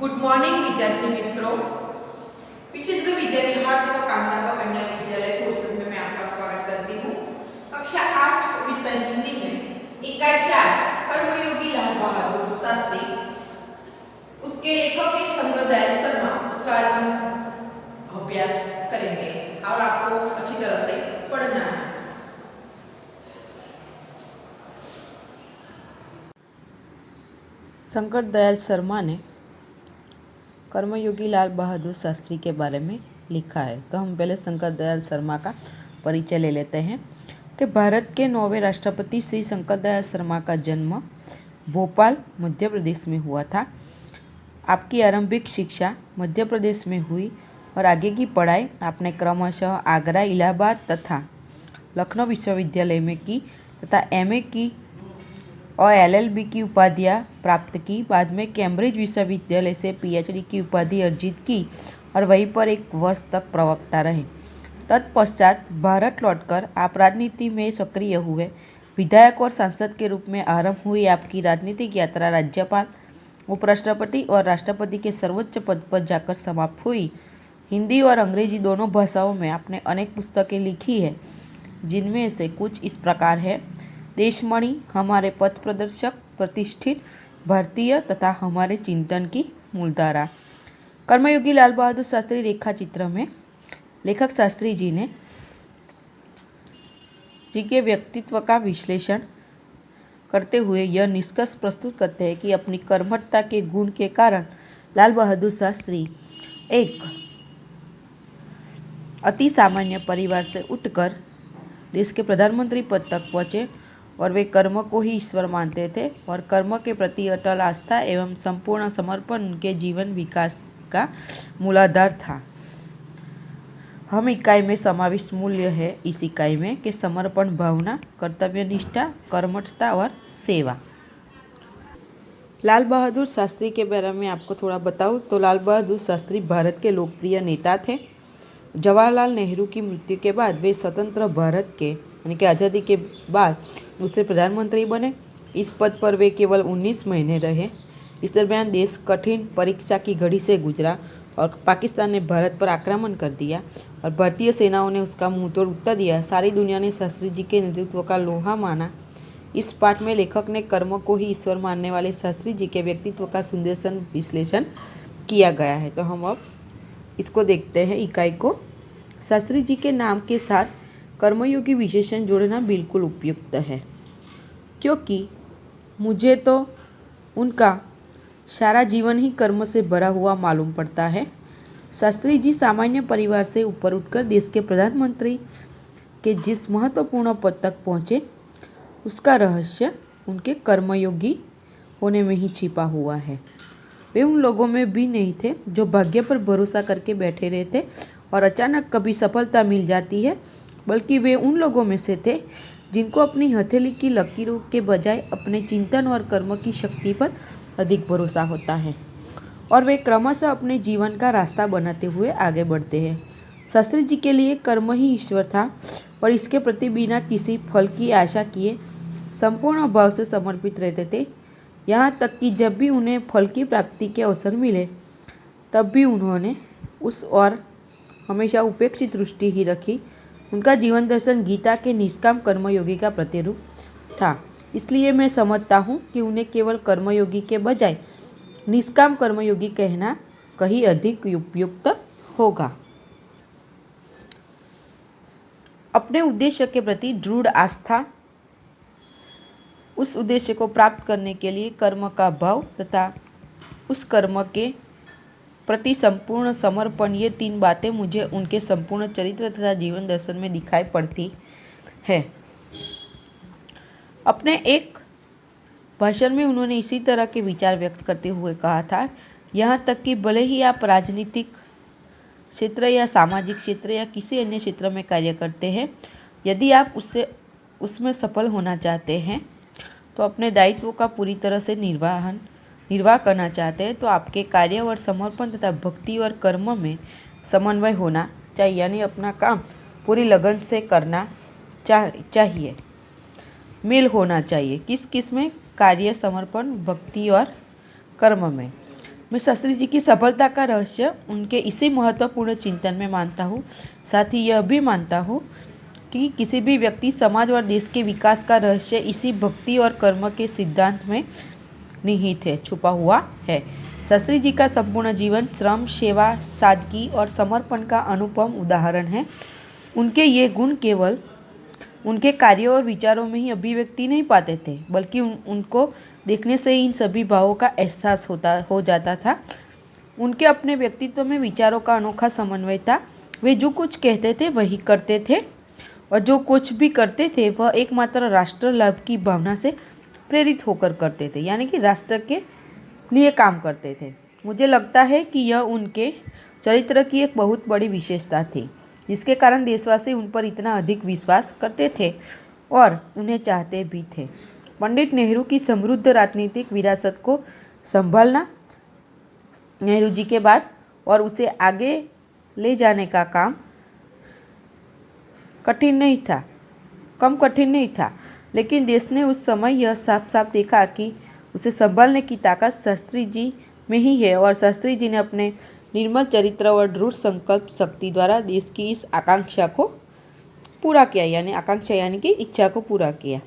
Good morning विद्यार्थी मित्रों। विचित्र विद्या विहार तथा कांदाबा कन्या विद्यालय कोर्सेज में मैं आपका स्वागत करती हूँ। कक्षा 8 विषय हिंदी में इकाई 4 कर्मयोगी लाल बहादुर शास्त्री, उसके लेखक है शंकर दयाल शर्मा। उसका आज हम अभ्यास करेंगे और आपको अच्छी तरह से पढ़ना है। शंकर दयाल शर्मा ने कर्मयोगी लाल बहादुर शास्त्री के बारे में लिखा है। तो हम पहले शंकर दयाल शर्मा का परिचय ले लेते हैं कि भारत के 9वें राष्ट्रपति श्री शंकर दयाल शर्मा का जन्म भोपाल मध्य प्रदेश में हुआ था। आपकी आरंभिक शिक्षा मध्य प्रदेश में हुई और आगे की पढ़ाई आपने क्रमशः आगरा, इलाहाबाद तथा लखनऊ विश्वविद्यालय में की तथा एमए की और एलएलबी की उपाधियाँ प्राप्त की। बाद में कैम्ब्रिज विश्वविद्यालय से पीएचडी की उपाधि अर्जित की और वहीं पर 1 वर्ष तक प्रवक्ता रहे। तत्पश्चात भारत लौटकर आप राजनीति में सक्रिय हुए। विधायक और सांसद के रूप में आरंभ हुई आपकी राजनीतिक यात्रा राज्यपाल, उपराष्ट्रपति और राष्ट्रपति के सर्वोच्च पद पर जाकर समाप्त हुई। हिंदी और अंग्रेजी दोनों भाषाओं में आपने अनेक पुस्तकें लिखी है, जिनमें से कुछ इस प्रकार है: देशमणि, हमारे पथ प्रदर्शक, प्रतिष्ठित भारतीय तथा हमारे चिंतन की मूलधारा। कर्मयोगी लाल बहादुर शास्त्री रेखा चित्र में लेखक शास्त्री जी के व्यक्तित्व का विश्लेषण करते हुए यह निष्कर्ष प्रस्तुत करते हैं कि अपनी कर्मठता के गुण के कारण लाल बहादुर शास्त्री एक अति सामान्य परिवार से उठकर देश के प्रधानमंत्री पद तक पहुँचे और वे कर्म को ही ईश्वर मानते थे और कर्म के प्रति अटल आस्था एवं संपूर्ण समर्पण उनके जीवन विकास का मूलाधार था। हम इकाई में समाविष्ट मूल्य है इस इकाई में कि समर्पण भावना, कर्तव्यनिष्ठा, कर्मठता और सेवा। लाल बहादुर शास्त्री के बारे में आपको थोड़ा बताऊं तो लाल बहादुर शास्त्री भारत के लोकप्रिय नेता थे। जवाहरलाल नेहरू की मृत्यु के बाद वे स्वतंत्र भारत के यानी कि आज़ादी के बाद दूसरे प्रधानमंत्री बने। इस पद पर वे केवल 19 महीने रहे। इस दरमियान देश कठिन परीक्षा की घड़ी से गुजरा और पाकिस्तान ने भारत पर आक्रमण कर दिया और भारतीय सेनाओं ने उसका मुंहतोड़ उत्तर दिया। सारी दुनिया ने शास्त्री जी के नेतृत्व का लोहा माना। इस पाठ में लेखक ने कर्म को ही ईश्वर मानने वाले शास्त्री जी के व्यक्तित्व का सुंदर विश्लेषण किया गया है। तो हम अब इसको देखते हैं इकाई को। शास्त्री जी के नाम के साथ कर्मयोगी विशेषण जोड़ना बिल्कुल उपयुक्त है, क्योंकि मुझे तो उनका सारा जीवन ही कर्म से भरा हुआ मालूम पड़ता है। शास्त्री जी सामान्य परिवार से ऊपर उठकर देश के प्रधानमंत्री के जिस महत्वपूर्ण पद तक पहुँचे, उसका रहस्य उनके कर्मयोगी होने में ही छिपा हुआ है। वे उन लोगों में भी नहीं थे जो भाग्य पर भरोसा करके बैठे रहते और अचानक कभी सफलता मिल जाती है, बल्कि वे उन लोगों में से थे जिनको अपनी हथेली की लकीरों के बजाय अपने चिंतन और कर्म की शक्ति पर अधिक भरोसा होता है और वे क्रमशः अपने जीवन का रास्ता बनाते हुए आगे बढ़ते हैं। शास्त्री जी के लिए कर्म ही ईश्वर था और इसके प्रति बिना किसी फल की आशा किए संपूर्ण भाव से समर्पित रहते थे। यहाँ तक कि जब भी उन्हें फल की प्राप्ति के अवसर मिले, तब भी उन्होंने उस और हमेशा उपेक्षित दृष्टि ही रखी। उनका जीवन दर्शन गीता के निष्काम कर्मयोगी का प्रतिरूप था। इसलिए मैं समझता हूँ कि उन्हें केवल कर्मयोगी के बजाय निष्काम कर्मयोगी कहना कहीं अधिक उपयुक्त होगा। अपने उद्देश्य के प्रति दृढ़ आस्था, उस उद्देश्य को प्राप्त करने के लिए कर्म का भाव तथा उस कर्म के प्रति संपूर्ण समर्पण, ये 3 बातें मुझे उनके संपूर्ण चरित्र तथा जीवन दर्शन में दिखाई पड़ती है। अपने एक भाषण में उन्होंने इसी तरह के विचार व्यक्त करते हुए कहा था, यहाँ तक कि भले ही आप राजनीतिक क्षेत्र या सामाजिक क्षेत्र या किसी अन्य क्षेत्र में कार्य करते हैं, यदि आप उसमें सफल होना चाहते हैं तो अपने दायित्वों का पूरी तरह से निर्वाह करना चाहते हैं, तो आपके कार्य और समर्पण तथा भक्ति और कर्म में समन्वय होना चाहिए, यानी अपना काम पूरी लगन से करना चाहिए, मेल होना चाहिए। किस में? कार्य, समर्पण, भक्ति और कर्म में। मैं शास्त्री जी की सफलता का रहस्य उनके इसी महत्वपूर्ण चिंतन में मानता हूँ। साथ ही यह भी मानता हूँ कि किसी भी व्यक्ति, समाज और देश के विकास का रहस्य इसी भक्ति और कर्म के सिद्धांत में निहित है, छुपा हुआ है। शास्त्री जी का संपूर्ण जीवन श्रम, सेवा, सादगी और समर्पण का अनुपम उदाहरण है। उनके ये गुण केवल उनके कार्यों और विचारों में ही अभिव्यक्ति नहीं पाते थे, बल्कि उनको देखने से ही इन सभी भावों का एहसास हो जाता था। उनके अपने व्यक्तित्व में विचारों का अनोखा समन्वय था। वे जो कुछ कहते थे वही करते थे, और जो कुछ भी करते थे वह एकमात्र राष्ट्र लाभ की भावना से प्रेरित होकर करते थे, यानी कि राष्ट्र के लिए काम करते थे। मुझे लगता है कि यह उनके चरित्र की एक बहुत बड़ी विशेषता थी, जिसके कारण देशवासी उन पर इतना अधिक विश्वास करते थे और उन्हें चाहते भी थे। पंडित नेहरू की समृद्ध राजनीतिक विरासत को संभालना नेहरू जी के बाद और उसे आगे ले जाने का काम कम कठिन नहीं था, लेकिन देश ने उस समय यह साफ साफ देखा कि उसे संभालने की ताकत शास्त्री जी में ही है, और शास्त्री जी ने अपने निर्मल चरित्र और दृढ़ संकल्प शक्ति द्वारा देश की इस आकांक्षा को पूरा किया, यानी कि इच्छा को पूरा किया।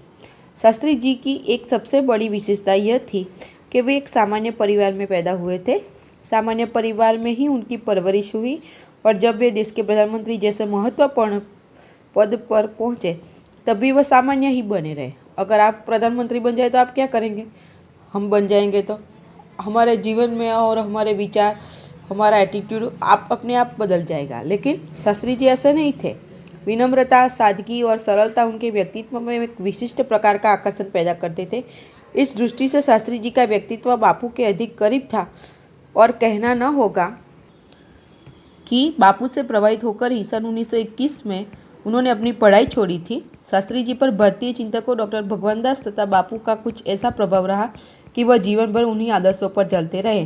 शास्त्री जी की एक सबसे बड़ी विशेषता यह थी कि वे एक सामान्य परिवार में पैदा हुए थे। सामान्य परिवार में ही उनकी परवरिश हुई, और जब वे देश के प्रधानमंत्री जैसे महत्वपूर्ण पद पर पहुँचे तब भी वह सामान्य ही बने रहे। अगर आप प्रधानमंत्री बन जाए तो आप क्या करेंगे? हम बन जाएंगे तो हमारे जीवन में और हमारे विचार, हमारा एटीट्यूड अपने आप बदल जाएगा। लेकिन शास्त्री जी ऐसे नहीं थे। विनम्रता, सादगी और सरलता उनके व्यक्तित्व में एक विशिष्ट प्रकार का आकर्षण पैदा करते थे। इस दृष्टि से शास्त्री जी का व्यक्तित्व बापू के अधिक करीब था, और कहना न होगा कि बापू से प्रभावित होकर ही सन 1921 में उन्होंने अपनी पढ़ाई छोड़ी थी। शास्त्री जी पर भारतीय चिंतकों डॉक्टर भगवान दास तथा बापू का कुछ ऐसा प्रभाव रहा कि वह जीवन भर उन्हीं आदर्शों पर चलते रहे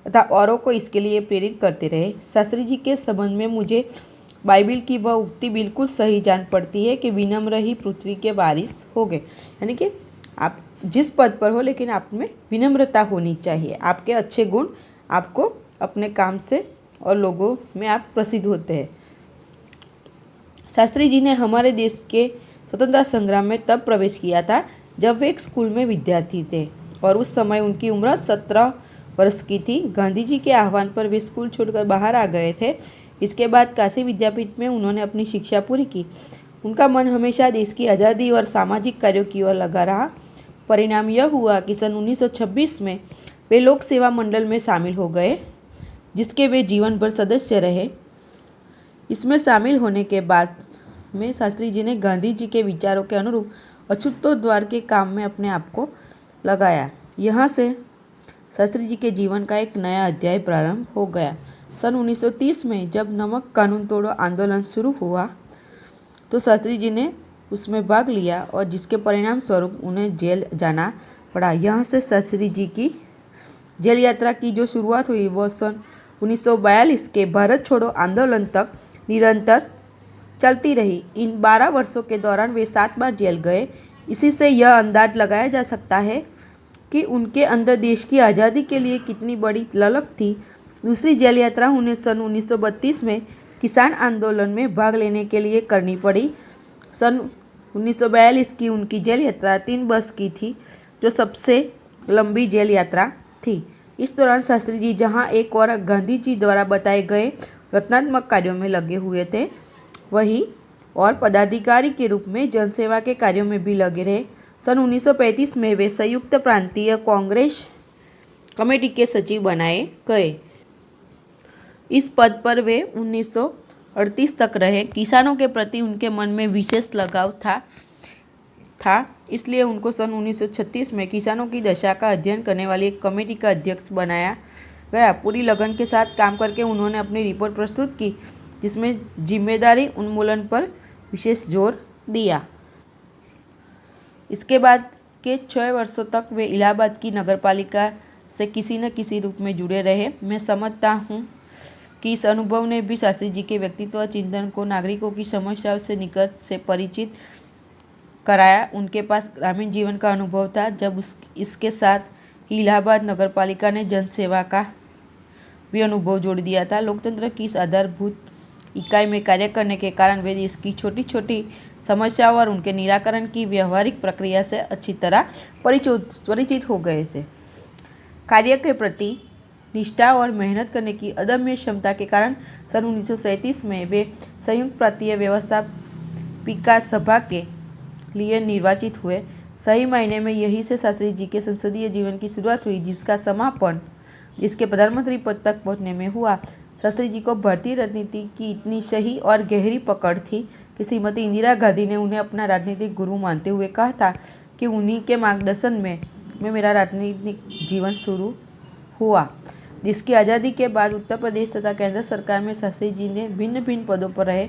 तथा औरों को इसके लिए प्रेरित करते रहे। शास्त्री जी के संबंध में मुझे बाइबिल की वह उक्ति बिल्कुल सही जान पड़ती है कि विनम्र ही पृथ्वी के वारिस हो गए, यानी कि आप जिस पद पर हो लेकिन आप में विनम्रता होनी चाहिए। आपके अच्छे गुण आपको अपने काम से और लोगों में आप प्रसिद्ध होते हैं। शास्त्री जी ने हमारे देश के स्वतंत्रता संग्राम में तब प्रवेश किया था जब वे एक स्कूल में विद्यार्थी थे, और उस समय उनकी उम्र 17 वर्ष की थी। गांधी जी के आह्वान पर वे स्कूल छोड़कर बाहर आ गए थे। इसके बाद काशी विद्यापीठ में उन्होंने अपनी शिक्षा पूरी की। उनका मन हमेशा देश की आज़ादी और सामाजिक कार्यों की ओर लगा रहा। परिणाम यह हुआ कि सन 1926 में वे लोक सेवा मंडल में शामिल हो गए, जिसके वे जीवन भर सदस्य रहे। इसमें शामिल होने के बाद में शास्त्री जी ने गांधी जी के विचारों के अनुरूप अछूतोद्धार के काम में अपने आप को लगाया। यहाँ से शास्त्री जी के जीवन का एक नया अध्याय प्रारंभ हो गया। सन 1930 में जब नमक कानून तोड़ो आंदोलन शुरू हुआ तो शास्त्री जी ने उसमें भाग लिया, और जिसके परिणाम स्वरूप उन्हें जेल जाना पड़ा। यहाँ से शास्त्री जी की जेल यात्रा की जो शुरुआत हुई वह सन 1942 के भारत छोड़ो आंदोलन तक निरंतर चलती रही। इन 12 वर्षों के दौरान वे 7 बार जेल गए। इसी से यह अंदाज लगाया जा सकता है कि उनके अंदर देश की आज़ादी के लिए कितनी बड़ी ललक थी। दूसरी जेल यात्रा उन्हें सन 1932 में किसान आंदोलन में भाग लेने के लिए करनी पड़ी। सन 1942 की उनकी जेल यात्रा 3 वर्ष की थी, जो सबसे लंबी जेल यात्रा थी। इस दौरान शास्त्री जी जहां एक और गांधी जी द्वारा बताए गए रचनात्मक कार्यों में लगे हुए थे, वहीं और पदाधिकारी के रूप में जनसेवा के कार्यों में भी लगे रहे। सन 1935 में वे संयुक्त प्रांतीय कांग्रेस कमेटी के सचिव बनाए गए। इस पद पर वे 1938 तक रहे। किसानों के प्रति उनके मन में विशेष लगाव था, इसलिए उनको सन 1936 में किसानों की दशा का अध्ययन करने वाली एक कमेटी का अध्यक्ष बनाया गया। पूरी लगन के साथ काम करके उन्होंने अपनी रिपोर्ट प्रस्तुत की, जिसमें जिम्मेदारी उन्मूलन पर विशेष जोर दिया। इसके बाद के 6 वर्षों तक वे इलाहाबाद की नगरपालिका से किसी न किसी रूप में जुड़े रहे। मैं समझता हूँ कि इस अनुभव ने भी शास्त्री जी के व्यक्तित्व और चिंतन को नागरिकों की समस्याओं से निकट से परिचित कराया। उनके पास ग्रामीण जीवन का अनुभव था, जब इसके साथ ही इलाहाबाद नगरपालिका ने जनसेवा का भी अनुभव जोड़ दिया था। लोकतंत्र की इस आधारभूत इकाई में कार्य करने के कारण वे देश की छोटी छोटी समस्याओं और उनके निराकरण की व्यवहारिक प्रक्रिया से अच्छी तरह परिचित हो गए थे। कार्य के प्रति निष्ठा और मेहनत करने की अदम्य क्षमता के कारण सन 1937 में वे संयुक्त प्रांतीय व्यवस्थापिका सभा के लिए निर्वाचित हुए। सही मायने में यही से शास्त्री जी के संसदीय जीवन की शुरुआत हुई, जिसका समापन जिसके प्रधानमंत्री पद तक पहुंचने में हुआ। शास्त्री जी को भारतीय राजनीति की इतनी सही और गहरी पकड़ थी कि श्रीमती इंदिरा गांधी ने उन्हें अपना राजनीतिक गुरु मानते हुए कहा था कि उन्हीं के मार्गदर्शन में मेरा राजनीतिक जीवन शुरू हुआ। जिसकी आज़ादी के बाद उत्तर प्रदेश तथा केंद्र सरकार में शास्त्री जी ने भिन्न भिन्न पदों पर रहे।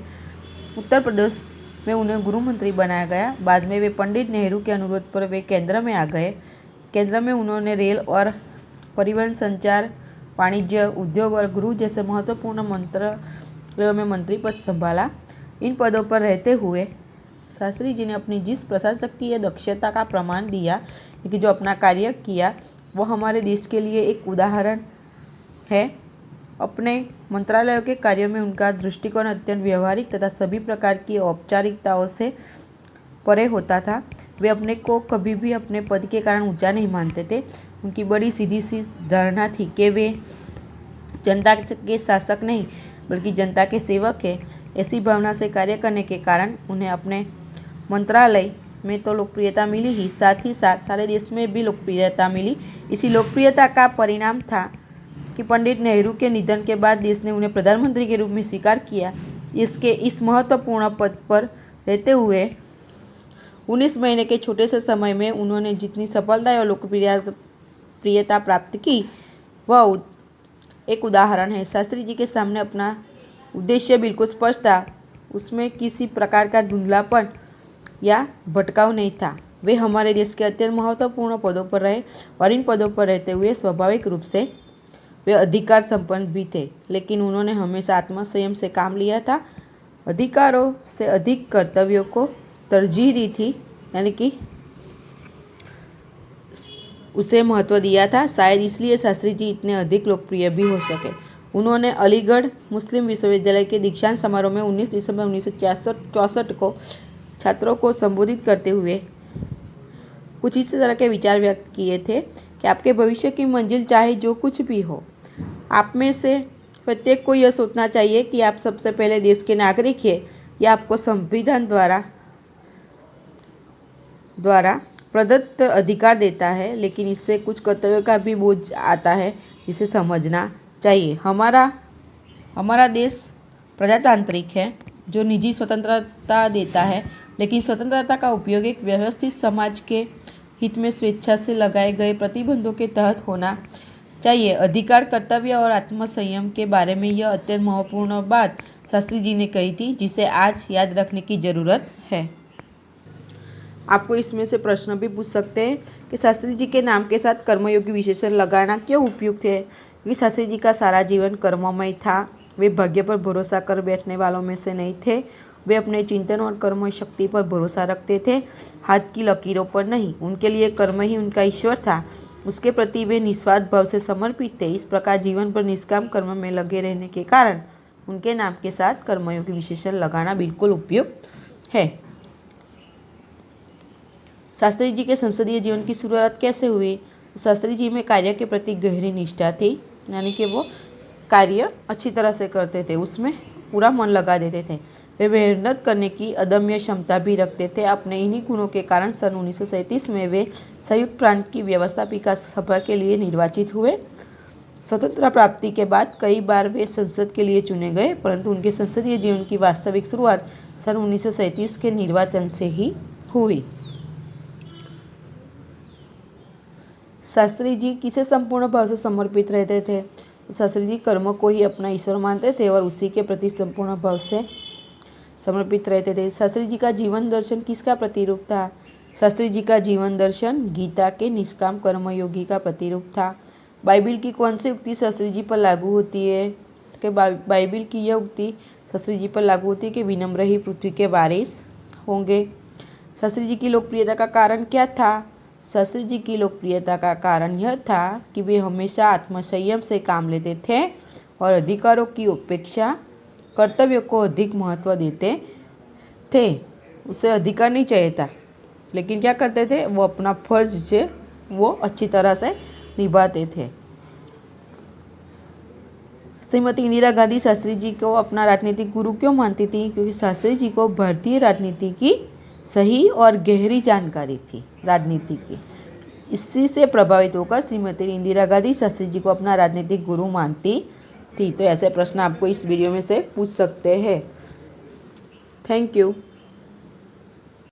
उत्तर प्रदेश में उन्हें गृह मंत्री बनाया गया। बाद में वे पंडित नेहरू के अनुरोध पर वे केंद्र में आ गए। केंद्र में उन्होंने रेल और परिवहन, संचार, वाणिज्य, उद्योग और गृह जैसे महत्वपूर्ण मंत्रालयों में मंत्री पद संभाला। इन पदों पर रहते हुए शास्त्री जी ने अपनी जिस प्रशासकीय दक्षता का प्रमाण दिया कि जो अपना कार्य किया वो हमारे देश के लिए एक उदाहरण है। अपने मंत्रालयों के कार्यों में उनका दृष्टिकोण अत्यंत व्यवहारिक तथा सभी प्रकार की औपचारिकताओं से परे होता था। वे अपने को कभी भी अपने पद के कारण ऊंचा नहीं मानते थे। उनकी बड़ी सीधी सी धारणा थी कि वे जनता के शासक नहीं बल्कि जनता के सेवक है। ऐसी भावना से कार्य करने के कारण उन्हें अपने मंत्रालय में तो लोकप्रियता मिली ही साथ सारे देश में भी लोकप्रियता मिली। इसी लोकप्रियता का परिणाम था कि पंडित नेहरू के निधन के बाद देश ने उन्हें प्रधानमंत्री के रूप में स्वीकार किया। इस महत्वपूर्ण पद पर रहते हुए 19 महीने के छोटे से समय में उन्होंने जितनी सफलता और लोकप्रियता प्राप्त की वह एक उदाहरण है। शास्त्री जी के सामने अपना उद्देश्य बिल्कुल स्पष्ट था। उसमें किसी प्रकार का धुंधलापन या भटकाव नहीं था। वे हमारे देश के अत्यंत महत्वपूर्ण पदों पर रहे और इन पदों पर रहते हुए स्वाभाविक रूप से वे अधिकार संपन्न भी थे, लेकिन उन्होंने हमेशा आत्मसंयम से काम लिया था। अधिकारों से अधिक कर्तव्यों को तरजीह दी थी, यानी कि उसे महत्व दिया था। शायद इसलिए शास्त्री जी इतने अधिक लोकप्रिय भी हो सके। उन्होंने अलीगढ़ मुस्लिम विश्वविद्यालय के दीक्षांत समारोह में 19 दिसंबर 1964 को छात्रों को संबोधित करते हुए कुछ इस तरह के विचार व्यक्त किए थे कि आपके भविष्य की मंजिल चाहे जो कुछ भी हो, आप में से प्रत्येक को यह सोचना चाहिए कि आप सबसे पहले देश के नागरिक हैं। यह आपको संविधान द्वारा प्रदत्त अधिकार देता है, लेकिन इससे कुछ कर्तव्यों का भी बोझ आता है जिसे समझना चाहिए। हमारा देश प्रजातांत्रिक है जो निजी स्वतंत्रता देता है, लेकिन स्वतंत्रता का उपयोग एक व्यवस्थित समाज के हित में स्वेच्छा से लगाए गए प्रतिबंधों के तहत होना चाहिए। अधिकार, कर्तव्य और आत्मसंयम के बारे में यह अत्यंत महत्वपूर्ण बात शास्त्री जी ने कही थी, जिसे आज याद रखने की ज़रूरत है। आपको इसमें से प्रश्न भी पूछ सकते हैं कि शास्त्री जी के नाम के साथ कर्मयोगी विशेषण लगाना क्यों उपयुक्त है, क्योंकि शास्त्री जी का सारा जीवन कर्ममय था। वे भाग्य पर भरोसा कर बैठने वालों में से नहीं थे। वे अपने चिंतन और कर्म शक्ति पर भरोसा रखते थे, हाथ की लकीरों पर नहीं। उनके लिए कर्म ही उनका ईश्वर था। उसके प्रति वे निस्वार्थ भाव से समर्पित थे। इस प्रकार जीवन पर निष्काम कर्म में लगे रहने के कारण उनके नाम के साथ कर्मयोगी विशेषण लगाना बिल्कुल उपयुक्त है। शास्त्री जी के संसदीय जीवन की शुरुआत कैसे हुई? शास्त्री जी में कार्य के प्रति गहरी निष्ठा थी, यानी कि वो कार्य अच्छी तरह से करते थे, उसमें पूरा मन लगा देते थे। वे मेहनत करने की अदम्य क्षमता भी रखते थे। अपने इन्हीं गुणों के कारण सन 1937 में वे संयुक्त प्रांत की व्यवस्थापिका सभा के लिए निर्वाचित हुए। स्वतंत्रता प्राप्ति के बाद कई बार वे संसद के लिए चुने गए, परंतु उनके संसदीय जीवन की वास्तविक शुरुआत सन 1937 के निर्वाचन से ही हुई। शास्त्री जी किसे संपूर्ण भाव से समर्पित रहते थे? शास्त्री जी कर्म को ही अपना ईश्वर मानते थे और उसी के प्रति संपूर्ण भाव से समर्पित रहते थे। शास्त्री जी का जीवन दर्शन किसका प्रतिरूप था? शास्त्री जी का जीवन दर्शन गीता के निष्काम कर्मयोगी का प्रतिरूप था। बाइबिल की कौन सी उक्ति शास्त्री जी पर लागू होती है? कि बाइबिल की यह उक्ति शास्त्री जी पर लागू होती है कि विनम्र ही पृथ्वी के वारिस होंगे। शास्त्री जी की लोकप्रियता का कारण क्या था? शास्त्री जी की लोकप्रियता का कारण यह था कि वे हमेशा आत्मसंयम से काम लेते थे और अधिकारों की उपेक्षा कर्तव्य को अधिक महत्व देते थे। उसे अधिकार नहीं चाहिए था, लेकिन क्या करते थे, वो अपना फर्ज से वो अच्छी तरह से निभाते थे। श्रीमती इंदिरा गांधी शास्त्री जी को अपना राजनीतिक गुरु क्यों मानती थी? क्योंकि शास्त्री जी को भारतीय राजनीति की सही और गहरी जानकारी थी राजनीति की। इसी से प्रभावित होकर श्रीमती इंदिरा गांधी शास्त्री जी को अपना राजनीतिक गुरु मानती थी। तो ऐसे प्रश्न आपको इस वीडियो में से पूछ सकते हैं। Thank you.